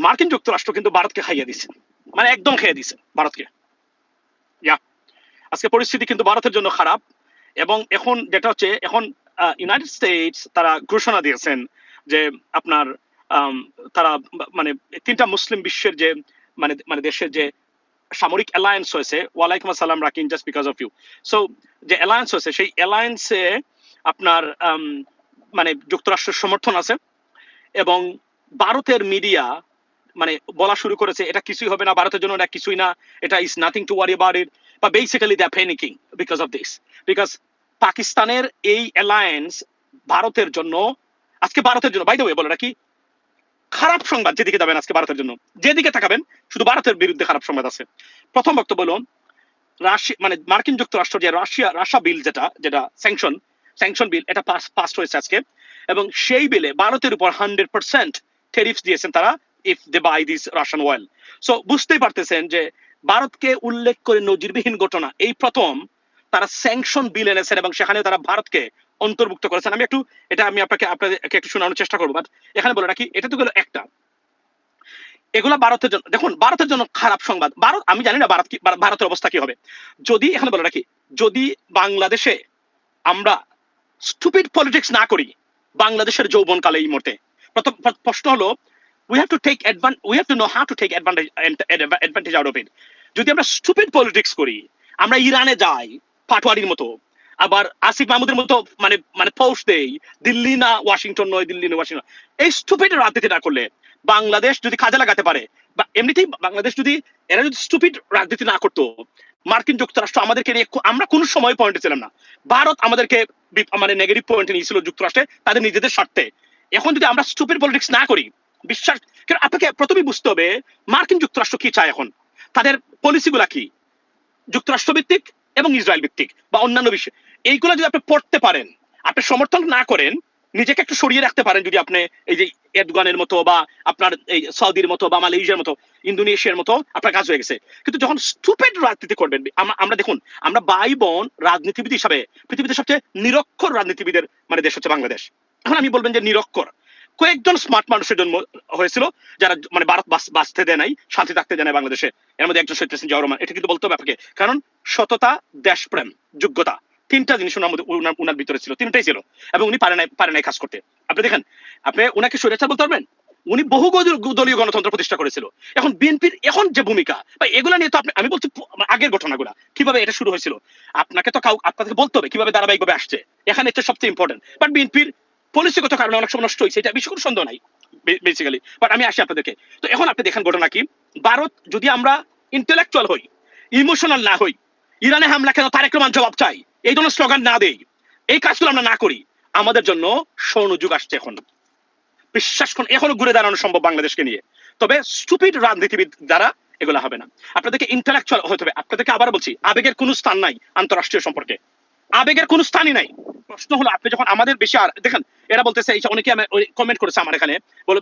মার্কিন যুক্তরাষ্ট্র কিন্তু ভারতকে খাইয়ে দিছে, মানে একদম খেয়ে দিছে ভারতকে। ইয়া, আজকে পরিস্থিতি কিন্তু ভারতের জন্য খারাপ। এবং এখন যেটা হচ্ছে, এখন ইউনাইটেড স্টেটস তারা ঘোষণা দিয়েছেন যে আপনার তারা মানে তিনটা মুসলিম বিশ্বের যে মানে মানে দেশের যে সামরিক অ্যালায়েন্স হয়েছে, ওয়ালাইকুম আসসালাম Rakin, just because of you. So যে অ্যালায়েন্স হয়েছে, সেই অ্যালায়েন্সে আপনার মানে যুক্তরাষ্ট্রের সমর্থন আছে। এবং ভারতের মিডিয়া মানে বলা শুরু করেছে এটা কিছুই হবে না, ভারতের জন্য এটা কিছুই না, এটা is nothing to worry about it, বা basically they are panicking because of this. Because পাকিস্তানের এই অ্যালায়েন্স ভারতের জন্য, আজকে ভারতের জন্য বাই দ্য ওয়ে বলে রাখি, খারাপ সংবাদ যেদিকে যাবেন আজকে ভারতের জন্য, যেদিকে তাকাবেন শুধু ভারতের বিরুদ্ধে খারাপ সংবাদ আছে। প্রথম বক্তব্য হলো রাশিয়া মানে মার্কিন যুক্তরাষ্ট্র যে রাশিয়া বিল, যেটা স্যাংশন বিল, এটা পাস হয়েছে আজকে। এবং সেই বিলে ভারতের উপর 100% ট্যারিফস দিয়েছেন তারা, if they buy this Russian oil. So বুঝতেই পারতেছেন যে ভারতকে উল্লেখ করে নজিরবিহীন ঘটনা, এই প্রথম তারা স্যাংশন বিল এনেছেন এবং সেখানে তারা ভারতকে অন্তর্ভুক্ত করেছেন। আমি আপনাদেরকে একটু শোনানোর চেষ্টা করবো, বাট এখানে বলে রাখি এটা তো গেল একটা। এগুলা ভারতের জন্য, দেখুন ভারতের জন্য খারাপ সংবাদ। ভারত, আমি জানি না ভারতের অবস্থা কি হবে যদি, এখানে বলে রাখি, যদি বাংলাদেশে আমরা স্টুপিড পলিটিক্স না করি বাংলাদেশের যৌবনকালে এই মুহূর্তে। প্রথম প্রশ্ন হলো, we have to know how to take advantage out of it. যদি আমরা স্টুপিড পলিটিক্স করি, আমরা ইরানে যাই পাটওয়ারির মতো, আবার আসিফ মাহমুদের মতো মানে মানে পোস্ট দেই, দিল্লি না ওয়াশিংটন নয়, দিল্লি না ওয়াশিংটন, এই স্টুপিড রাজনীতি না করলে বাংলাদেশ যদি কাজে লাগাতে পারে, বা এমনিতেই বাংলাদেশ যদি, এরা যদি স্টুপিড রাজনীতি না করতো, মার্কিন যুক্তরাষ্ট্র আমাদেরকে নিয়ে, আমরা কোন সময় পয়েন্টে ছিলাম না, ভারত আমাদেরকে মানে নেগেটিভ পয়েন্টে নিয়েছিল যুক্তরাষ্ট্রে তাদের নিজেদের স্বার্থে। এখন যদি আমরা স্টুপিড পলিটিক্স না করি, বিশ্বাস, আপনাকে প্রথমেই বুঝতে হবে মার্কিন যুক্তরাষ্ট্র কি চায় এখন, তাদের পলিসিগুলা কি, যুক্তরাষ্ট্র ভিত্তিক এবং ইসরায়েল ভিত্তিক বা অন্যান্য বিষয়। এইগুলো যদি আপনি পড়তে পারেন, আপনি সমর্থন না করেন, নিজেকে একটু সরিয়ে রাখতে পারেন, যদি আপনি এই যে এরদোগানের মতো বা আপনার এই সৌদির মতো বা মালয়েশিয়ার মতো, ইন্দোনেশিয়ার মতো আপনার কাজ হয়ে গেছে। কিন্তু যখন স্টুপিড রাজনীতি করবেন, আমরা দেখুন, আমরা ভাই বোন রাজনীতিবিদ হিসাবে পৃথিবীতে সবচেয়ে নিরক্ষর রাজনীতিবিদের মানে দেশ হচ্ছে বাংলাদেশ। এখন আমি বলবেন যে নিরক্ষর, কয়েকজন স্মার্ট মানুষের জন্ম হয়েছিল যারা মানে ভারত বাঁচতে দেয় নাই, শান্তি থাকতে দেয় নাই বাংলাদেশে। এর মধ্যে একজন শহীদ প্রেসিডেন্ট জিয়াউর রহমান, এটা কিন্তু বলতে হবে আপনাকে। কারণ সততা, দেশপ্রেম, যোগ্যতা, তিনটা জিনিস ওনার মধ্যে ওনার ভিতরে ছিল, তিনটাই ছিল। এবং উনি পারে নাই কাজ করতে। আপনি দেখেন, আপনি ওনাকে স্বৈরাচার বলতে পারবেন? উনি বহু দলীয় গণতন্ত্র প্রতিষ্ঠা করেছিল। এখন বিএনপির এখন যে ভূমিকা বা এগুলা নিয়ে তো আমি বলছি আগের ঘটনাগুলা কিভাবে এটা শুরু হয়েছিল, আপনাকে তো আপনাকে বলতে হবে কিভাবে ধারাবাহিকভাবে আসছে, এখানে এটা সবচেয়ে ইম্পর্টেন্ট। বাট বিএনপির পলিসিগত কারণে অনেক সময় নষ্ট হয়েছে, এটা বেশি কোনো সন্দেহ নাই বেসিক্যালি। বাট আমি আসি আপনাদেরকে, তো এখন আপনি দেখেন ঘটনা কি, ভারত যদি আমরা ইন্টেলেকচুয়াল হই, ইমোশনাল না হই, ইরানে হামলা কেন তারেক রহমান জবাব চাই, এই ধরনের স্লোগান না দেই, এই কাজগুলো আমরা না করি, আমাদের জন্য স্বর্ণযুগ আসছে এখন। বিশ্বাস করুন, এখনো ঘুরে দাঁড়ানো সম্ভব বাংলাদেশকে নিয়ে। তবে স্টুপিড রাজনীতিবিদ দ্বারা এগুলো হবে না। আপনাদেরকে ইন্টেলেকচুয়াল হতে হবে। আপনাদেরকে আবার বলছি, আবেগের কোনো স্থান নাই আন্তরাষ্ট্রীয় সম্পর্কে, আবেগের কোনো স্থানই নাই। প্রশ্ন হলো, আপনি যখন আমাদের বেশি, আর দেখেন এরা বলতেছে, অনেকে কমেন্ট করেছে আমার এখানে,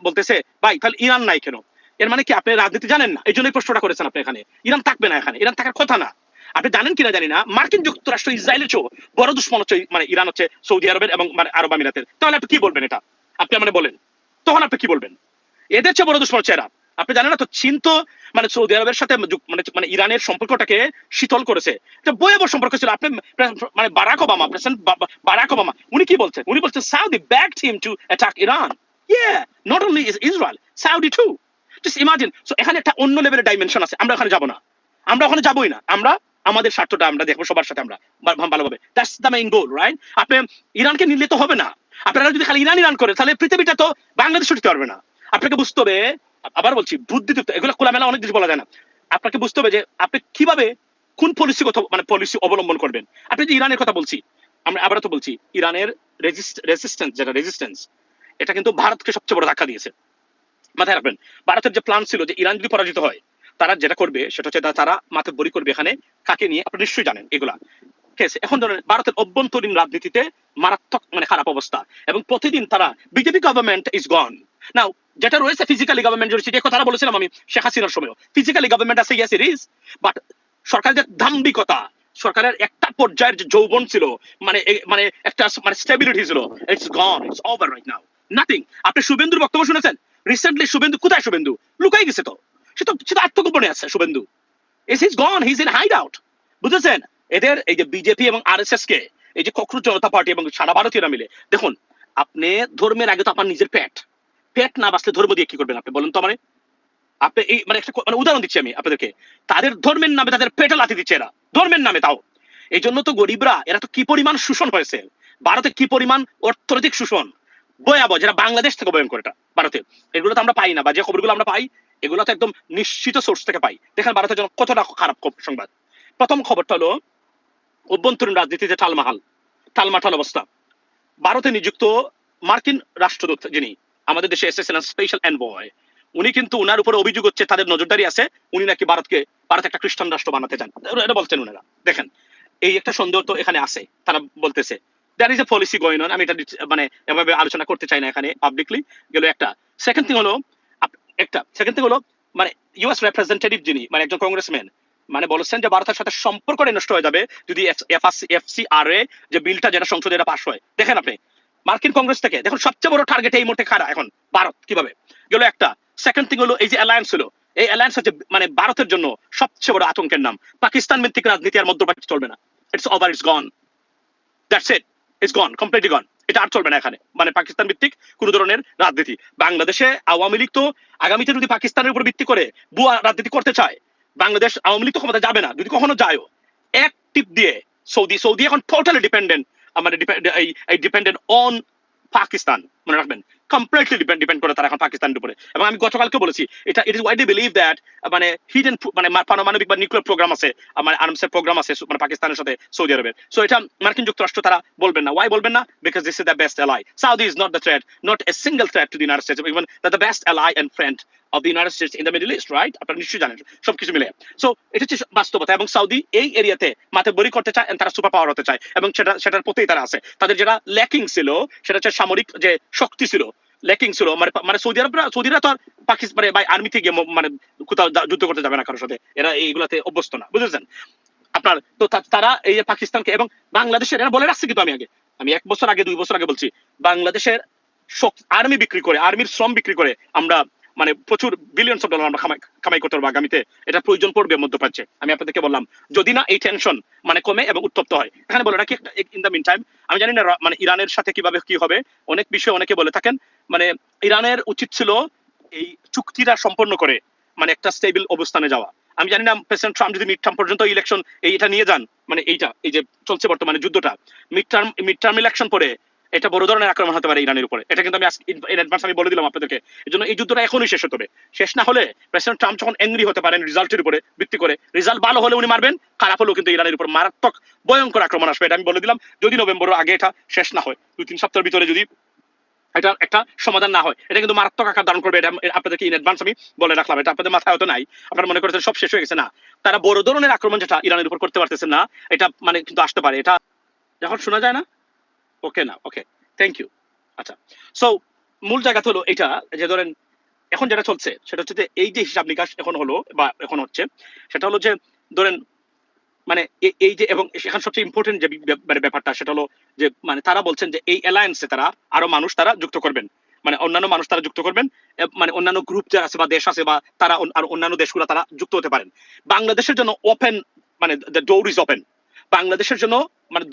বলতেছে ভাই তাহলে ইরান নাই কেন? এর মানে কি আপনি রাজনীতি জানেন না, এই জন্যই প্রশ্নটা করেছেন আপনি। এখানে ইরান থাকবে না, এখানে ইরান থাকার কথা না। আপনি জানেন কিনা জানি না, মার্কিন যুক্তরাষ্ট্র ইসরায়েলের চেয়েও বড় দুশ্মন হচ্ছে মানে ইরান হচ্ছে সৌদি আরবের এবং মানে আরব আমিরাতের। তাহলে আপনি কি বলবেন এটা? আপনি মানে বলেন, তখন আপনি কি বলবেন? এদের চেয়ে বড় দুশ্মন হচ্ছে এরা। আপনি জানেন না তো, চীন তো মানে সৌদি আরবের সাথে মানে ইরানের সম্পর্কটাকে শীতল করেছে। এটা ভয়াবহ সম্পর্ক ছিল। আপনি মানে প্রেসিডেন্ট বারাক ওবামা উনি কি বলছেন? উনি বলছেন Southee backed him to attack Iran. Yeah, not only is Israel, Saudi too. Just imagine. So এখানে একটা অন্য লেভেলের ডাইমেনশন আছে। আমরা ওখানে যাব না, আমরা ওখানে যাবই না। আমরা আমাদের স্বার্থটা আমরা দেখবো সবার সাথে, আমরা ভালোভাবে। That's the main goal, right? আপনি ইরানকে নিলে তো হবে না। আপনারা যদি খালি ইরান করে, তাহলে পৃথিবীটা তো বাংলাদেশ উঠতে পারবে না। আপনাকে বুঝতে হবে, আবার বলছি, বুদ্ধিযুক্ত, এগুলো খোলামেলা অনেক কিছু বলা যায় না। আপনাকে বুঝতে হবে যে আপনি কিভাবে কোন পলিসি অবলম্বন করবেন। আপনি যে ইরানের কথা বলছি, আমরা আবার তো বলছি, ইরানের রেজিস্ট্যান্স এটা কিন্তু ভারতকে সবচেয়ে বড় ধাক্কা দিয়েছে। মাথায় রাখবেন, ভারতের যে প্ল্যান ছিল যে ইরান যদি পরাজিত হয়, তারা যেটা করবে সেটা হচ্ছে তারা মাথা বড়ি করবে এখানে কাকে নিয়ে, আপনি নিশ্চয়ই জানেন এগুলা। ঠিক আছে, এখন ধরেন ভারতের অভ্যন্তরীণ রাজনীতিতে মারাত্মক মানে খারাপ অবস্থা, এবং প্রতিদিন তারা বিজেপি গভর্নমেন্ট ইজ গন নাও, যেটা রয়েছে ফিজিক্যালি গভর্নমেন্ট রয়েছে, যে কথা বলেছিলাম আমি শেখ হাসিনার সময়, ফিজিক্যালি গভর্নমেন্ট আছে, ইয়েস ইট ইজ, বাট সরকারের যে দাম্ভিকতা, সরকারের একটা পর্যায়ের যে যৌবন ছিল, মানে মানে একটা মানে স্টেবিলিটি ছিল, it's gone, it's over right now, nothing. আপনি শুভেন্দুর বক্তব্য শুনেছেন? রিসেন্টলি শুভেন্দু কোথায়? শুভেন্দু লুকাই গেছে তো, সে তো আত্মগোপনে আছে Suvendu. Is gone, he is in hide out. বুঝেছেন? এদের এই যে বিজেপি এবং আরএসএস কে, এই যে ককরোচ জনতা পার্টি এবং সারা ভারতীয়রা মিলে, দেখুন আপনি ধর্মের আগে তো আপনার নিজের পেট, পেট না বাঁচলে ধর্ম দিয়ে কি করবেন আপনি বলেন তো আমারে? আপনি এই মানে একটা মানে উদাহরণ দিচ্ছি আমি আপনাদেরকে, তাদের ধর্মের নামে তাদের পেটে লাথি দিচ্ছে এরা, ধর্মের নামে তাও। এই জন্য তো গরিবরা এরা তো কি পরিমাণ শোষণ হয়েছে ভারতে, কি পরিমাণ অর্থনৈতিক শোষণ ভয়াবহ, যেটা বাংলাদেশ থেকে ভয়ঙ্কর এটা ভারতে। এগুলো তো আমরা পাই না, বা যে খবরগুলো আমরা পাই এগুলো তো একদম নিশ্চিত সোর্স থেকে পাই। দেখেন ভারতের জন্য কতটা খারাপ সংবাদ। প্রথম খবরটা হলো অভ্যন্তরীণ রাজনীতিতে টালমাটাল অবস্থা। ভারতে নিযুক্ত মার্কিন রাষ্ট্রদূত যিনি আমাদের দেশে এসেছিলেন, স্পেশাল এনভয়, উনি কিন্তু উনার উপরে অভিযোগ হচ্ছে তাদের নজরদারি আছে, উনি নাকি ভারত একটা খ্রিস্টান রাষ্ট্র বানাতে চান, এটা বলছেন উনারা। দেখেন এই একটা সন্দেহ তো এখানে আছে, তারা বলতেছে that is a policy going on. আমি এটা মানে এভাবে আলোচনা করতে চাই না এখানে পাবলিকলি, গেল একটা। সেকেন্ড থিং হলো মানে ইউএস রিপ্রেজেন্টেটিভ যিনি মানে একজন কংগ্রেসম্যান, মানে বলেছেন যে ভারতের সাথে সম্পর্কটা নষ্ট হয়ে যাবে যদি এফসিআরএ যে বিলটা যেটা সংসদে এটা পাস হয়। দেখেন আপনি মার্কিন কংগ্রেস থেকে দেখুন সবচেয়ে বড় টার্গেট এই মুহূর্তে খাড়া এখন ভারত, কিভাবে গেল একটা। সেকেন্ড থিং হলো এই যে অ্যালায়েন্স হলো, এই অ্যালায়েন্স হচ্ছে মানে ভারতের জন্য সবচেয়ে বড় আতঙ্কের নাম। পাকিস্তান ভিত্তিক রাজনীতি আর মধ্যপ্রাচ্য চলবে না, it's over, it's gone, that's it, it's gone, completely gone. এটা আর চলবে না এখানে, মানে পাকিস্তান ভিত্তিক কোন ধরনের রাজনীতি। বাংলাদেশে আওয়ামী লীগ তো আগামীতে যদি পাকিস্তানের উপর ভিত্তি করে ভুয়া রাজনীতি করতে চায়, বাংলাদেশ আওয়ামী লীগ তো ক্ষমতা যাবে না, যদি কখনো যায়ও। এক টিপ দিয়ে সৌদি এখন টোটালি ডিপেন্ডেন্ট, মানে ডিপেন্ডেন্ট অন পাকিস্তান, মনে রাখবেন, কমপ্লিটলি ডিপেন্ড করে তারা এখন পাকিস্তানের উপরে। এবং আমি গতকালকে বলেছি এটা, it is widely believe that মানে হিডেন মানে পারমাণবিক বা নিউক্লিয়ার প্রোগ্রাম আছে, মানে আর্মসের প্রোগ্রাম আছে মানে পাকিস্তানের সাথে সৌদি আরবের। সো এটা মার্কিন যুক্তরাষ্ট্র তারা বলবেন না। ওয়াই বলবেন না? Because this is the best ally. Saudi is not the threat, not a single threat to the United States, even the best ally and friend of the United States in the Middle East, right? আপনারা নিশ্চয়ই জানেন সবকিছু মিলে। So এটা হচ্ছে বাস্তবতা। এবং Saudi এই এরিয়াতে মাথা বড়ি করতে চায়, তারা সুপার পাওয়ার হতে চায়, এবং সেটার প্রতিই তারা আছে। তাদের যেটা ল্যাকিং ছিল সেটা হচ্ছে সামরিক যে শক্তি ছিল, ল্যাকিং ছিল। মানে সৌদিরা তো আর পাকিস্তান মানে আর্মিতে গিয়ে মানে কোথাও যুদ্ধ করতে যাবে না কারোর সাথে, এরা এইগুলাতে অভ্যস্ত না, বুঝেছেন আপনার। তো তারা এই পাকিস্তানকে এবং বাংলাদেশের, এরা বলে রাখছে কিন্তু আমি 1 বছর আগে 2 বছর আগে বলছি, বাংলাদেশের আর্মি বিক্রি করে, আর্মির শ্রম বিক্রি করে আমরা মানে প্রচুর বিলিয়নস অফ ডলার আমরা কামাই করতে পারবো আগামীতে। এটা প্রয়োজন পড়বে মধ্যপ্রাচ্যে। আমি আপনাদেরকে বললাম যদি না এই টেনশন মানে কমে এবং উত্তপ্ত হয়। এখানে বলে রাখি ইন দ্য মিন টাইম, আমি জানি না মানে ইরানের সাথে কিভাবে কি হবে, অনেক বিষয়ে অনেকে বলে থাকেন, মানে ইরানের উচিত ছিল এই চুক্তিটা সম্পন্ন করে মানে একটা স্টেবল অবস্থানে যাওয়া। আমি জানি না প্রেসিডেন্ট ট্রাম্প যদি মিড টার্ম পর্যন্ত ইলেকশন এইটা নিয়ে যান, মানে এই যে চলছে বর্তমানে যুদ্ধটা, মিড টার্ম ইলেকশন পরে এটা বড় ধরনের আক্রমণ হতে পারে ইরানের উপরে। এটা কিন্তু আমি ইন অ্যাডভান্স আমি বলে দিলাম আপনাদেরকে। এজন্য এই যুদ্ধটা এখনই শেষ হতে হবে। শেষ না হলে প্রেসিডেন্ট ট্রাম্প যখন অ্যাংরি হতে পারেন রিজাল্টের উপরে ভিত্তি করে, রেজাল্ট ভালো হলে উনি মারবেন, খারাপ হলেও কিন্তু ইরানের উপর মারাত্মক ভয়ঙ্কর আক্রমণ আসবে। এটা আমি বলে দিলাম, যদি নভেম্বরের আগে এটা শেষ না হয়, 2-3 সপ্তাহের ভিতরে যদি এটা একটা সমাধান না হয়, এটা কিন্তু মারাত্মক আকার ধারণ করবে। এটা আপনাদেরকে ইন অ্যাডভান্স আমি বলে রাখলাম। এটা আপনাদের মাথায় হয়তো নাই, আপনারা মনে করছেন সব শেষ হয়ে গেছে। না, তারা বড় ধরনের আক্রমণ যেটা ইরানের উপর করতে পারতেছেন না, এটা মানে কিন্তু আসতে পারে। এটা যখন শোনা যায় না, ওকে না, ওকে, থ্যাংক ইউ। আচ্ছা, সো মূল জায়গা হলো এটা যে ধরেন এখন যেটা চলছে সেটা হচ্ছে যে এই যে হিসাব নিকাশ এখন হলো বা এখন হচ্ছে, সেটা হলো যে ধরেন মানে এই যে, এবং সেখানে সবচেয়ে ইম্পর্টেন্ট যে মানে ব্যাপারটা সেটা হলো যে মানে তারা বলছেন যে এই অ্যালায়েন্সে তারা আরো মানুষ তারা যুক্ত করবেন, মানে অন্যান্য মানুষ তারা যুক্ত করবেন, মানে অন্যান্য গ্রুপ যারা আছে বা দেশ আছে বা তারা আর অন্যান্য দেশগুলো তারা যুক্ত হতে পারেন। বাংলাদেশের জন্য ওপেন, মানে দ্য ডোর ইজ ওপেন। বাংলাদেশের জন্য মানে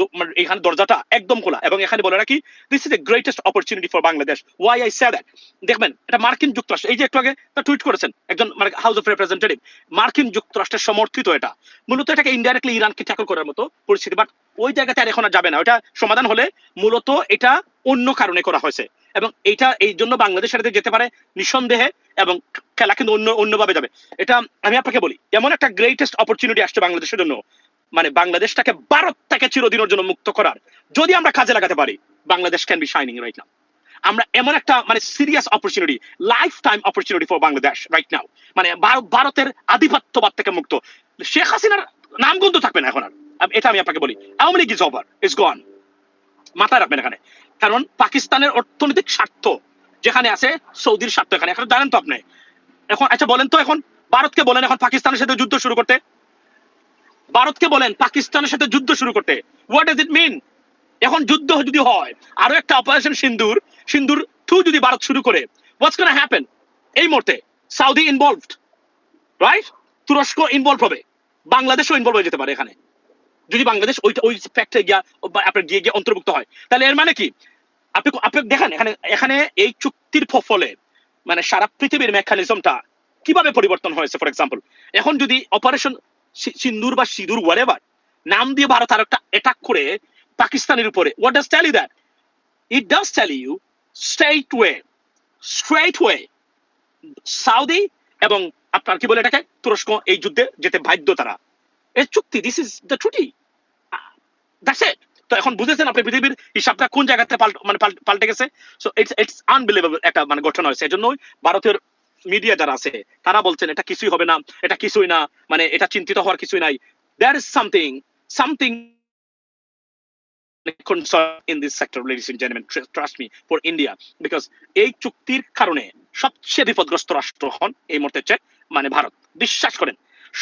এখানে দরজাটা একদম খোলা। এবং এখানে বলে রাখি, this is the greatest opportunity for Bangladesh. Why I say that, দেখবেন এটা মার্কিন যুক্তরাষ্ট্র, এই যে একটু আগে তা টুইট করেছেন একজন মানে হাউস অফ রিপ্রেজেন্টেটিভ, মার্কিন যুক্তরাষ্ট্রের সমর্থিত এটা। মূলত এটাকে ইনডাইরেক্টলি ইরানকে ট্যাকল করার মতো পরিস্থিতি, বাট ওই জায়গাতে আর এখন আর যাবে না। ওটা সমাধান হলে মূলত এটা অন্য কারণে করা হয়েছে, এবং এইটা এই জন্য বাংলাদেশের সাথে যেতে পারে নিঃসন্দেহে, এবং খেলা কিন্তু অন্যভাবে যাবে। এটা আমি আপনাকে বলি, এমন একটা গ্রেটেস্ট অপরচুনিটি আসছে বাংলাদেশের জন্য, মানে বাংলাদেশটাকে ভারত থেকে চিরদিনের জন্য মুক্ত করার যদি আমরা কাজে লাগাতে পারি, Bangladesh can be shining right now. আমরা এমন একটা মানে serious opportunity, life time opportunity for Bangladesh right now. মানে ভারতের আধিপত্যবাদ থেকে মুক্ত, শেখ হাসিনার নাম গন্ধ থাকবে না এখন আর। এটা আমি আপনাকে বলি, Awami League is over, is গন। মাথায় রাখবেন এখানে, কারণ পাকিস্তানের অর্থনৈতিক স্বার্থ যেখানে আছে, সৌদির স্বার্থ এখানে। এখন জানেন তো আপনি, এখন আচ্ছা বলেন তো, এখন ভারতকে বলেন এখন পাকিস্তানের সাথে যুদ্ধ শুরু করতে, ভারতকে বলেন পাকিস্তানের সাথে যুদ্ধ শুরু করতে, হোয়াট ডাজ ইট মিন? এখন যুদ্ধ যদি হয়, আরো একটা অপারেশন সিন্দুর 2 যদি ভারত শুরু করে, হোয়াটস গোনা হ্যাপেন? এই মুহূর্তে সাউদি ইনভলভড, রাইট? তুরস্ক ইনভলভ হবে, বাংলাদেশও ইনভলভ হয়ে যেতে পারে এখানে, যদি বাংলাদেশ ওই ফ্যাক্টে গিয়া আপনার গিয়ে অন্তর্ভুক্ত হয়। তাহলে এর মানে কি, আপনি আপনি দেখেন এখানে এখানে এই চুক্তির ফলে মানে সারা পৃথিবীর মেকানিজমটা কিভাবে পরিবর্তন হয়েছে। ফর এক্সাম্পল, এখন যদি অপারেশন সিন্দুর বা সিঁদুর ওয়ারেভার নাম দিয়ে ভারত আর একটা অ্যাটাক করে পাকিস্তানের উপরে, what does tell you that? It does tell you straight way Saudi এবং আপনার কি বলে এটাকে তুরস্ক এই যুদ্ধে যেতে বাধ্য তারা। এই চুক্তি, this is the treaty, that's it. তো এখন বুঝেছেন আপনি পৃথিবীর হিসাবটা কোন জায়গাতে পাল্টে গেছে। সো ইটস আনবিলিভেবল একটা মানে ঘটনা হয়েছে। এজন্যই ভারতের মিডিয়া যারা আছে তারা বলছেন এটা কিছুই হবে না, এটা কিছুই না, মানে এটা চিন্তিত হওয়ার কিছুই নাই। There is something concern in this sector, ladies and gentlemen, trust me, for India, because এই চুক্তির কারণে সবচেয়ে বিপদগ্রস্ত রাষ্ট্র হন এই মুহূর্তে হচ্ছে মানে ভারত। বিশ্বাস করেন,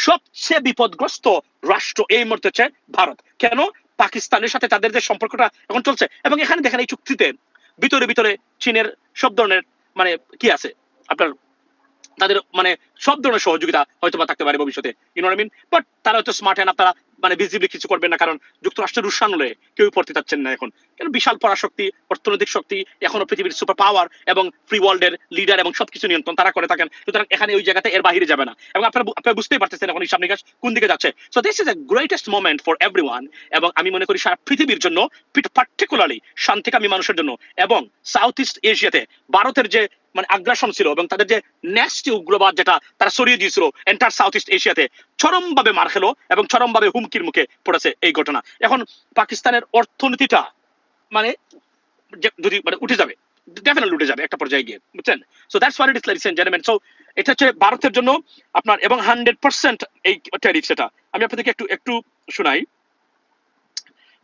সবচেয়ে বিপদগ্রস্ত রাষ্ট্র এই মুহূর্তে হচ্ছে ভারত। কেন? পাকিস্তানের সাথে তাদের যে সম্পর্কটা এখন চলছে, এবং এখানে দেখেন এই চুক্তিতে ভিতরে ভিতরে চীনের সব ধরনের মানে কি আছে আপনার, তাদের মানে সব ধরনের সহযোগিতা হয়তো বা থাকতে পারে ভবিষ্যতে, you know I mean. But তারা হয়তো স্মার্ট হ্যান্ড, আপনারা মানে ভিজিবলি কিছু করবেন না, কারণ যুক্তরাষ্ট্রের রুশ আনলে কেউ পড়তে চাচ্ছেন না এখন, কেন বিশাল পরাশক্তি, অর্থনৈতিক শক্তি, এখনো পৃথিবীর সুপার পাওয়ার এবং ফ্রি ওয়ার্ল্ডের লিডার এবং সবকিছু নিয়ন্ত্রণ তারা করে থাকেন। সুতরাং এখানে ওই জায়গাতে এর বাহিরে যাবে না, এবং আপনারা বুঝতেই পারতেছেন এখন হিসাব নিকাশ কোন দিকে যাচ্ছে। So this is a greatest moment for everyone, এবং আমি মনে করি সারা পৃথিবীর জন্য, পার্টিকুলারলি শান্তিকামী মানুষের জন্য, এবং সাউথ ইস্ট এশিয়াতে ভারতের যে মানে আগ্রাসন ছিল এবং তাদের যে ন্যাস্টি উগ্রবাদ যেটা তারা সরিয়ে দিয়েছিল এন্টার সাউথ ইস্ট এশিয়াতে, চরমভাবে মার খেলো এবং চরমভাবে হুমকির মুখে পড়েছে এই ঘটনা। এখন পাকিস্তানের অর্থনীতিটা মানে যদি মানে উঠে যাবে, ডেফিনেটলি উঠে যাবে একটা পর্যায়ে গিয়ে, বুঝছেন? So that's what it is, ladies and gentleman. So এটা হচ্ছে ভারতের জন্য আপনার, এবং 100% এই ট্যারিফ, সেটা আমি আপনাদেরকে একটু শোনাই।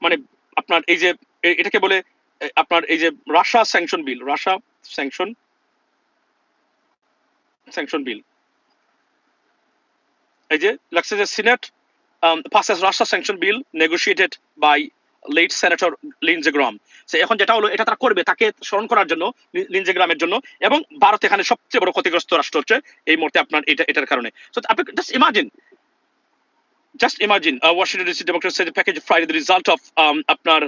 মানে আপনার এই যে এটাকে বলে আপনার এই যে রাশিয়া স্যাংশন বিল, রাশিয়া sanction bill, এই যে লেখছে যে senate passes Russia sanction bill negotiated by late senator Lindsey Graham. এখন যেটা হলো এটা তারা করবে তাকে স্মরণ করার জন্য, লিন্ডসে গ্রাহামের জন্য, এবং ভারত এখানে সবচেয়ে বড় ক্ষতিগ্রস্ত রাষ্ট্র হচ্ছে এই মুহূর্তে আপনার এটার কারণে। সো আপনি just imagine Washington DC Democrats said the package Friday the result of আপনার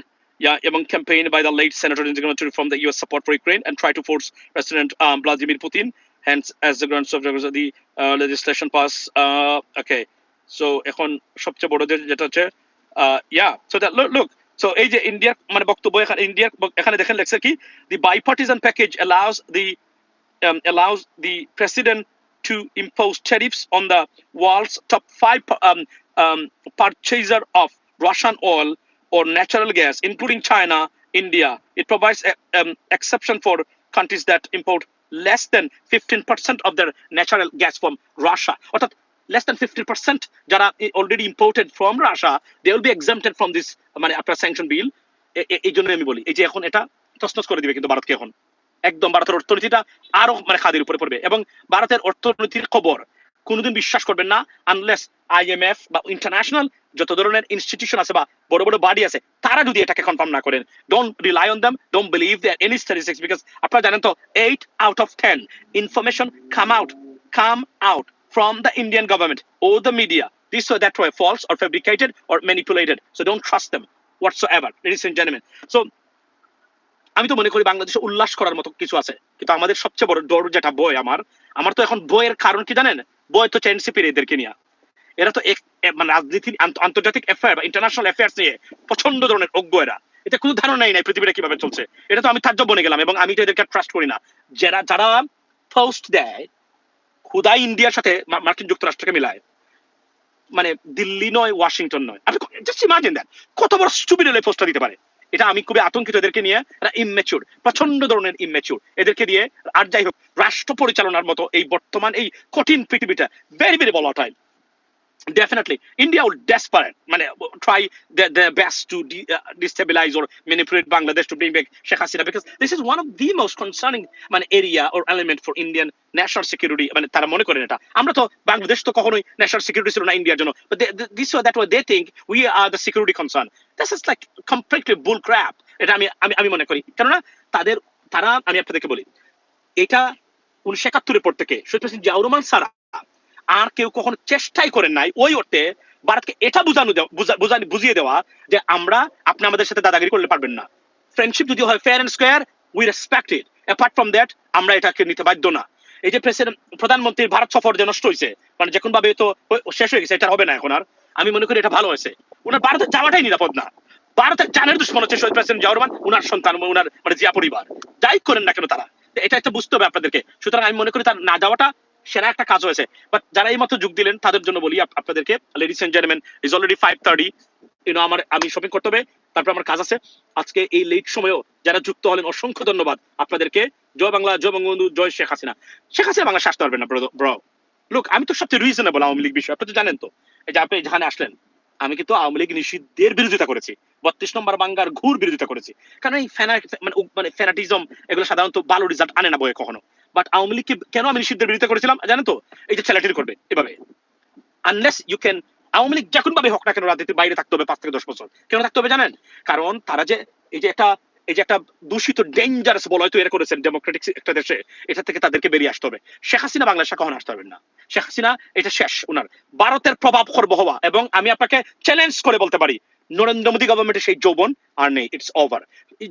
among campaign by the late senator Lindsey Graham to reform the US support for Ukraine and try to force President Vladimir Putin, hence as the grants of the legislation pass. Okay, so এখন সবচেয়ে বড় যেটা হচ্ছে so that look, so এই যে ইন্ডিয়ার মানে বক্তব্য, এখানে ইন্ডিয়ার এখানে দেখেন লেখছে কি, the bipartisan package allows the president to impose tariffs on the world's top 5 purchaser of Russian oil or natural gas, including China, India. It provides exception for countries that import less than 15% of their natural gas from Russia. অর্থাৎ less than 50% যারা already imported from Russia, they will be exempted from this মানে আপনার sanction bill. এই জন্য আমি বলি এই যে এখন এটা তছনছ করে দিবে কিন্তু ভারতকে, এখন একদম ভারতের অর্থনীতিটা আরো মানে খাদের উপরে পড়বে, এবং ভারতের অর্থনীতির খবর কোনোদিন বিশ্বাস করবেন না আনলেস IMF বা ইন্টারন্যাশনাল যত ধরনের ইনস্টিটিউশন আছে বা বড় বড় বডি আছে তারা যদি এটাকে কনফার্ম না করেন। Don't rely on them, don't believe there any statistics, because আপনারা জানেন তো 8 out of 10 information come out from the Indian government or the media, this or that way, false or fabricated or manipulated. So don't trust them whatsoever, ladies and gentlemen. So আমি তো মনে করি বাংলাদেশে উল্লাস করার মতো কিছু আছে, কিন্তু আমাদের সবচেয়ে বড় ডর যেটা বই, আমার তো এখন বইয়ের কারণ কি জানেন? বই তো এনসিপির এদেরকে নিয়ে, এরা তো মানে রাজনীতি আন্তর্জাতিক অ্যাফেয়ার বা ইন্টারন্যাশনাল অ্যাফেয়ার্স নিয়ে প্রচন্ড ধরনের অজ্ঞ এরা, এটা কোনো ধারণাই নাই পৃথিবীটা কিভাবে চলছে। এটা তো আমি তাজ্জব বনে গেলাম, এবং আমি তো এদেরকে ট্রাস্ট করি না। যারা পোস্ট দেয় খুদাই ইন্ডিয়ার সাথে মার্কিন যুক্তরাষ্ট্রকে মিলায়, মানে দিল্লি নয় ওয়াশিংটন নয়, আপনি জাস্ট ইমাজিন দেন কত বড় স্টুপিড হলে পোস্টটা দিতে পারে। এটা আমি খুবই আতঙ্কিত এদেরকে নিয়ে, এরা ইম্যাচিউর, প্রচন্ড ধরনের ইম্যাচিউর এদেরকে দিয়ে। আর যাই হোক, রাষ্ট্র পরিচালনার মতো এই বর্তমান এই কঠিন পৃথিবীটা very very volatile. Definitely, India will desperate, try their best to destabilize or manipulate Bangladesh to bring back Sheikh Hasina, because this is one of the most concerning area or element for Indian national security. তারা মনে করেন এটা, আমরা তো বাংলাদেশ তো কখনোই national security ছিল না ইন্ডিয়ার জন্য, but this or that way they think we are the security concern. This is like completely bull crap. এটা আমি মনে করি, কেননা তারা আমি আপনাদেরকে বলি, এটা 1971 পর থেকে শহীদ প্রেসিডেন্ট জিয়াউর রহমান ছাড়া আর কেউ কখনো চেষ্টাই করেন নাই ওই অর্থে ভারতকে এটা বুঝিয়ে দেওয়া যে আমরা আপনি আমাদের সাথে দাদাগিরি করলে পারবেন না। ফ্রেন্ডশিপ যদি হয় fair and square, we respect it, apart from that আমরা এটাকে নিতে বাধ্য না। এই যে প্রধানমন্ত্রীর ভারত সফর যে নষ্ট হয়েছে, মানে যে কোন ভাবে তো শেষ হয়ে গেছে, এটা হবে না এখন আর। আমি মনে করি এটা ভালো হয়েছে। ওনার ভারতে যাওয়াটাই নিরাপদ না। ভারতের জানের দুশ্মন হচ্ছে শহীদ প্রেসিডেন্ট জিয়াউর রহমান, ওনার সন্তান, ওনার মানে জিয়া পরিবার, যাই করেন না কেন তারা, এটা একটা বুঝতে হবে আপনাদেরকে। সুতরাং আমি মনে করি তার না যাওয়াটা সেরা একটা কাজ হয়েছে। বাট যারা এই মাত্র যোগ দিলেন তাদের জন্য বলি আপনাদেরকে, ladies and gentleman, is already 5:30, আমি শপিং করতে হবে, তারপর আমার কাজ আছে। আজকে এই লেট সময়েও যারা যুক্ত হলেন অসংখ্য ধন্যবাদ আপনাদেরকে। জয় বাংলা, জয় বঙ্গবন্ধু, জয় শেখ হাসিনা। শেখ হাসিনা বাংলা আসতে পারবেন না ব্রো। লুক, আমি তো সবচেয়ে রিজনেবল আওয়ামী লীগ বিষয়, আপনি তো জানেন তো। এই যে আপনি যেখানে আসলেন, আমি কিন্তু আওয়ামী লীগ নিষিদ্ধের বিরোধিতা করেছি, 32 নম্বর বাঙ্গার ঘুর বিরোধিতা করেছি। কারণ এই মানে ফ্যানাটিজম এগুলো সাধারণত ভালো রেজাল্ট আনে না বইয়ে কখনো। বাট আওয়ামী লীগকে কেন আমি নিষিদ্ধের বিরোধিতা করেছিলাম জানেন তো? এই যে ছেলেটির করবে এভাবে, unless you can, Awami League যখন ভাবে হোক না কেন রাজনীতির বাইরে থাকতে হবে 5 থেকে 10 বছর। কেন থাকতে হবে জানেন? কারণ তারা যে এই যে একটা দূষিত ডেঞ্জারাস বলয় তৈরি করেছেন ডেমোক্রেটিক একটা দেশে, এটা থেকে তাদেরকে বেরিয়ে আসতে হবে। শেখ হাসিনা বাংলাদেশে কখনো আসতে পারবেন না। শেখ হাসিনা এটা শেষ উনার। ভারতের প্রভাব করবো হওয়া, এবং আমি আপনাকে চ্যালেঞ্জ করে বলতে পারি নরেন্দ্র মোদী গভর্নমেন্টের সেই যৌবন আর নেই। It's over.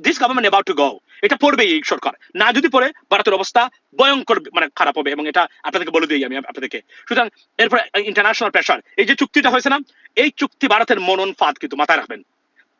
This government about to go. এটা পড়বে এই সরকার, না যদি পড়ে ভারতের অবস্থা ভয়ঙ্কর মানে খারাপ হবে, এবং এটা আপনাদেরকে বলে দিই আমি আপনাদেরকে। সুতরাং এরপরে ইন্টারন্যাশনাল প্রেশার, এই যে চুক্তিটা হয়েছে না, এই চুক্তি ভারতের মনন ফাঁদ, কিন্তু মাথায় রাখবেন।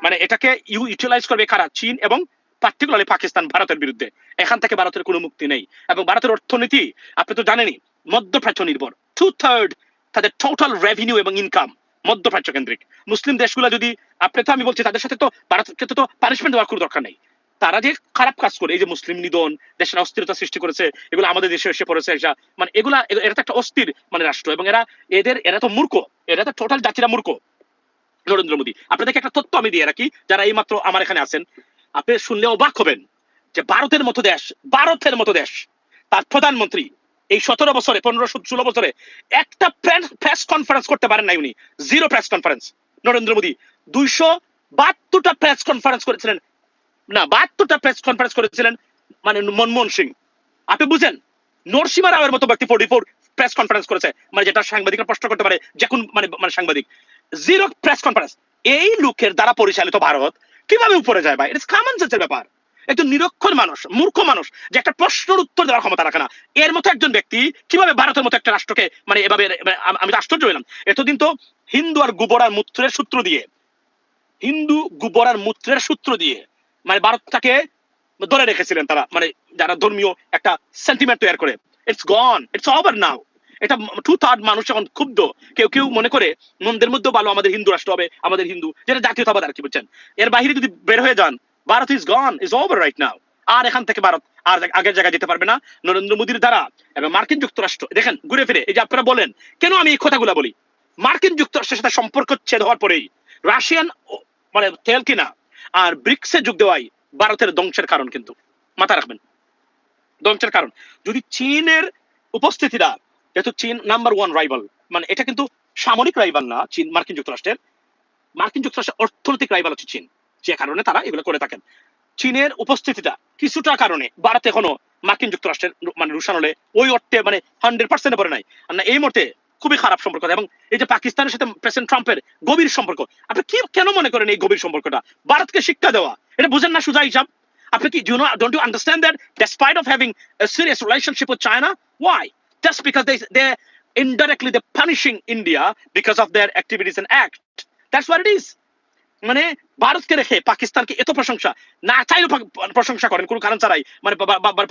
মানে এটাকে ইউটিলাইজ করবে কারা? চীন এবং পার্টিকুলারলি পাকিস্তান ভারতের বিরুদ্ধে। এখান থেকে ভারতের কোনো মুক্তি নেই। এবং ভারতের অর্থনীতি আপনি তো জানেনই মধ্যপ্রাচ্য নির্ভর। 2/3 তাদের টোটাল রেভিনিউ এবং ইনকাম মধ্যপ্রাচ্য কেন্দ্রিক। মুসলিম দেশগুলো যদি, আপনি তো, আমি বলছি তাদের সাথে তো ভারতকে তো পানিশমেন্ট দেওয়ার কোনো দরকার নেই। তারা যে খারাপ কাজ করে, এই যে মুসলিম নিধন, দেশের অস্থিরতা সৃষ্টি করেছে, এগুলো আমাদের দেশে এসে পড়েছে। মানে এরা তো একটা অস্থির মানে রাষ্ট্র, এবং এরা তো মূর্খ, এরা তো টোটাল জাতিরা মূর্খ। নরেন্দ্র মোদী, আপনাদেরকে একটা তথ্য আমি দিয়ে রাখি, যারা এই মাত্র আমার এখানে আছেন, আপনি শুনলে অবাক হবেন যে ভারতের মতো দেশ তার প্রধানমন্ত্রী এই 17 বছরে, 15-16 বছরে একটা প্রেস কনফারেন্স করতে পারেন নাই উনি। Zero press conference. Narendra Modi 272টা প্রেস কনফারেন্স করেছিলেন, না 72টা প্রেস কনফারেন্স করেছিলেন মানে মনমোহন সিং। আপনি বুঝেন, নরসিমা রাওয়ের মতো ব্যক্তি 44 প্রেস কনফারেন্স করেছে, মানে যেটা সাংবাদিকরা প্রশ্ন করতে পারে যে কোন মানে সাংবাদিক। Zero press conference. এই লোকের দ্বারা পরিচালিত ভারত কিভাবে উপরে যায় ভাই? ইটস কমন সেন্সের ব্যাপার। একজন নিরক্ষর মানুষ, মূর্খ মানুষ, যে একটা প্রশ্নের উত্তর দেওয়ার ক্ষমতা রাখে না, এর মতো একজন ব্যক্তি কিভাবে ভারতের মতো একটা রাষ্ট্রকে মানে এভাবে, আমি তো আশ্চর্য হইলাম। এতদিন তো হিন্দু আর গোবর আর মূত্রের সূত্র দিয়ে মানে ভারতটাকে ধরে রেখেছিলেন তারা, মানে যারা ধর্মীয় একটা সেন্টিমেন্ট তৈরি করে। ইটস গন, ইটস ওভার নাও। এটা 2/3 মানুষ এখন ক্ষুব্ধ। কেউ মনে করে মন্দের মধ্যে ভালো আমাদের হিন্দু রাষ্ট্র হবে, আমাদের হিন্দু, যেটা জাতীয়তাবাদ আর কি, বুঝছেন? এর বাইরে যদি বের হয়ে যান, Bharat is gone, is over right now. আর এখান থেকে ভারত আর আগের জায়গায় যেতে পারবে না নরেন্দ্র মোদীর দ্বারা। এবং মার্কিন যুক্তরাষ্ট্র দেখেন ঘুরে ফিরে, এই যে আপনারা বলেন কেন আমি এই কথাগুলো বলি, মার্কিন যুক্তরাষ্ট্রের সাথে সম্পর্ক ছেদ হওয়ার পরেই রাশিয়ান মানে তেল কিনা আর ব্রিক্সে যোগ দেওয়াই ভারতের ধ্বংসের কারণ, কিন্তু মাথা রাখবেন, ধ্বংসের কারণ। যদি চীনের উপস্থিতিটা, যেহেতু চীন নাম্বার 1 রাইভাল, মানে এটা কিন্তু সামরিক রাইভাল না চীন মার্কিন যুক্তরাষ্ট্রের অর্থনৈতিক রাইভাল হচ্ছে চীন, যে কারণে তারা এগুলো করে থাকেন। চীনের উপস্থিতিটা কিছুটা কারণে ভারত এখনো মার্কিন যুক্তরাষ্ট্রের মানে রুশানলে ওই অর্থে মানে 100% পরে নাই। আর না, এই মুহূর্তে খুবই খারাপ সম্পর্ক। এবং এই যে পাকিস্তানের সাথে প্রেসিডেন্ট ট্রাম্পের গভীর সম্পর্ক, আপনি কি কেন মনে করেন এই গভীর সম্পর্কটা ভারতকে শিক্ষা দেওয়া? এটা বুঝেন না সুজা হিসাব? আপনি কি don't you understand that despite of having a serious relationship with China, why? Just because they indirectly they're punishing India because of their activities and act. That's what it is. মানে ভারতকে রেখে পাকিস্তানকে এত প্রশংসা, না চাইলেও প্রশংসা করেন কোনো কারণ ছাড়াই, মানে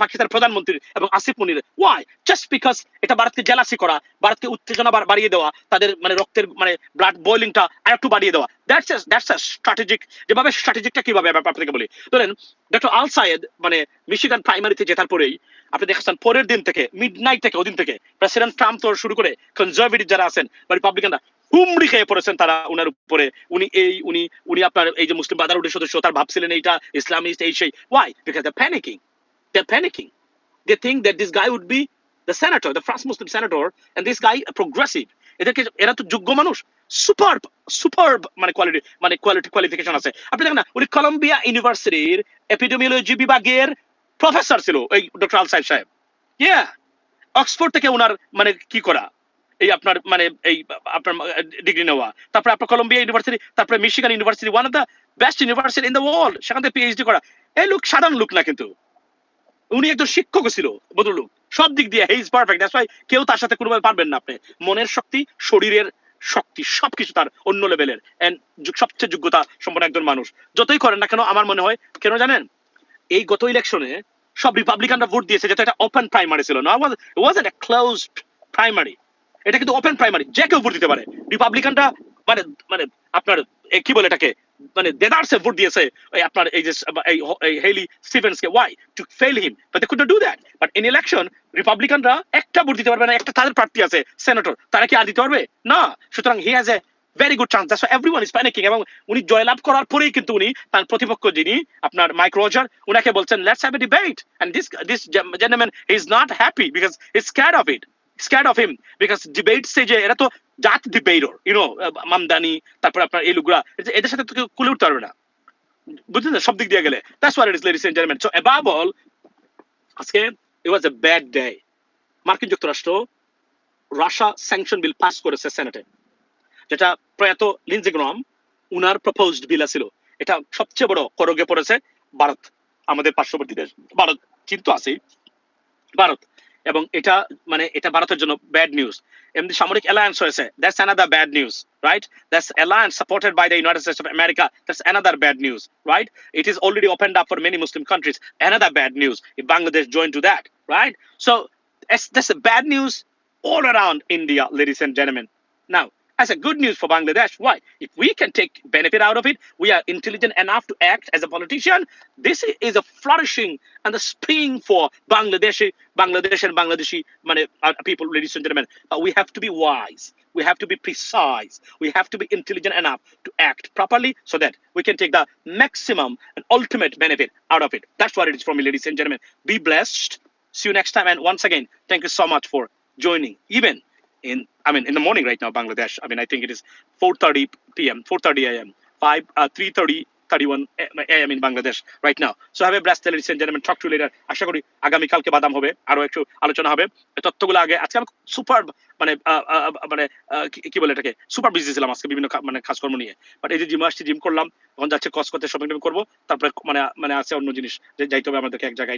পাকিস্তানের প্রধানমন্ত্রী এবং আসিফ মুনির। ওয়াই? জাস্ট বিকজ এটা ভারতকে জেলাসি করা, ভারতকে উত্তেজনা বাড়িয়ে দেওয়া, তাদের মানে রক্তের মানে ব্লাড বয়লিংটা আরেকটু বাড়িয়ে দেওয়া। That's strategic. যেভাবে স্ট্র্যাটেজিকটা কিভাবে আপনাকে বলি, ধরেন ডক্টর আল সায়েদ মানে মিশিগান প্রাইমারিতে জেতার পরেই আপনি দেখেছেন পরের দিন থেকে মিডনাইট থেকে ওদিন থেকে প্রেসিডেন্ট ট্রাম্প তো শুরু করে কনজারভেটিভ যারা আছেন বা রিপাবলিকানরা হুমড়ি খেয়ে পড়েছেন তারা উনার উপরে। উনি আপনার এই যে মুসলিম ব্রাদারহুডের সদস্য, তার ভাবছিলেন এইটা ইসলামিস্ট এই সেই। Why? Because they're panicking. They think that this guy would be the senator, the first Muslim senator, and this guy a progressive. এরা তো যোগ্য মানুষ, সুপারব মানে কোয়ালিফিকেশন আছে। আপনি দেখেন না, উনি কলম্বিয়া ইউনিভার্সিটির এপিডেমিওলজি বিভাগের প্রফেসর ছিল, এই ডক্টর আল সাইদ সাহেব। অক্সফোর্ড থেকে ওনার মানে কি করা, এই আপনার মানে এই আপনার ডিগ্রি নেওয়া, তারপরে আপনার কলম্বিয়া ইউনিভার্সিটি, তারপরে Michigan university, one of the best university in the world, সেখান থেকে পিএইচডি করা। এই লোক সাধারণ লোক না, কিন্তু উনি একজন শিক্ষক ছিল, ভদ্রলোক, সব দিক দিয়ে he is perfect. That's why কেউ তার সাথে কোনোভাবে পারবেন না আপনি। মনের শক্তি, শরীরের শক্তি, সবকিছু তার অন্য লেভেলের, এন্ড সবচেয়ে যোগ্যতা সম্পন্ন একজন মানুষ। যতই করেন না কেন, আমার মনে হয় কেন জানেন, এই গত ইলেকশনে সব রিপাবলিকানরা ভোট দিয়েছে, যেটা একটা ওপেন প্রাইমারি ছিল না, ওয়াজন্ট আ ক্লোজড প্রাইমারি, এটা কিন্তু ওপেন প্রাইমারি, যে কেউ ভোট দিতে পারে। রিপাবলিকানরা মানে মানে আপনার কি বলে এটাকে, মানে দেদারসে ভোট দিয়েছে এই আপনার এই যে এই হেলি স্টিভেন্সকে, why to fail him, but they could not do that. But in election রিপাবলিকানরা একটা ভোট দিতে পারবে না, একটা তাদের প্রার্থী আছে সেনেটর, তারা কি আর দিতে পারবে না? সুতরাং he has a very good chance, that's everyone is panicking. এবং উনি জয়লাভ করার পরেই কিন্তু উনি তার প্রতিপক্ষ যিনি আপনার মাইক রজার, উনাকে বলছেন let's have a debate, and this gentleman is not happy because he is scared of it, scared of him, because debate stage এরা তো জাত ডিবেটর, মামদানি, তারপর আপনার এই লোকগুলা, এদের সাথে তো কেউ কুলে উঠতে পারবে না, বুঝলেন সব দিক দিয়ে গেলে। That's what it is, ladies and gentleman. So above all, আজকে it was a bad day. মার্কিন যুক্তরাষ্ট্র রাশিয়া স্যাংশন বিল পাস করেছে সেনেটে, যেটা প্রয়াত লিন্ডসে গ্রাহাম উনার প্রপোজড বিল ছিল। এটা সবচেয়ে বড় করগে পড়েছে ভারত, আমাদের পার্শ্ববর্তী দেশ ভারত, কিন্তু আছে ভারত, এবং এটা মানে এটা ভারতের জন্য ব্যাড নিউজ। এমনি সামরিক অ্যালায়েন্স হয়েছে, that's another bad news, right? That's alliance supported by the United States of America, that's another bad news, right? It is already opened up for many Muslim countries, another bad news if Bangladesh join to that, right? So that's a bad news all around India, ladies and gentlemen. Now, as a good news for Bangladesh, why? If we can take benefit out of it, we are intelligent enough to act as a politician. This is a flourishing and the spring for Bangladesh and Bangladeshi people, ladies and gentlemen. But we have to be wise. We have to be precise. We have to be intelligent enough to act properly so that we can take the maximum and ultimate benefit out of it. That's what it is from me, ladies and gentlemen. Be blessed. See you next time. And once again, thank you so much for joining. Even in the morning right now, Bangladesh. I think it is 4:30 p.m., 4:30 a.m., 3:31 a.m. in Bangladesh right now. So have a blessed day, ladies and gentlemen. Talk to you later. আশা করি আগামী কালকে বাদাম হবে, আরো একটু আলোচনা হবে। এই তথ্যগুলো আগে, আজকে আমি সুপার কি বলে এটাকে, সুপার বিজি ছিলাম আজকে বিভিন্ন কাজকর্ম নিয়ে। বাট এই যে জিম আসছি, জিম করলাম, এখন যাচ্ছে কস করতে, শপিং করবো, তারপরে আছে অন্য জিনিস যে যাইতে হবে আমাদেরকে এক জায়গায়।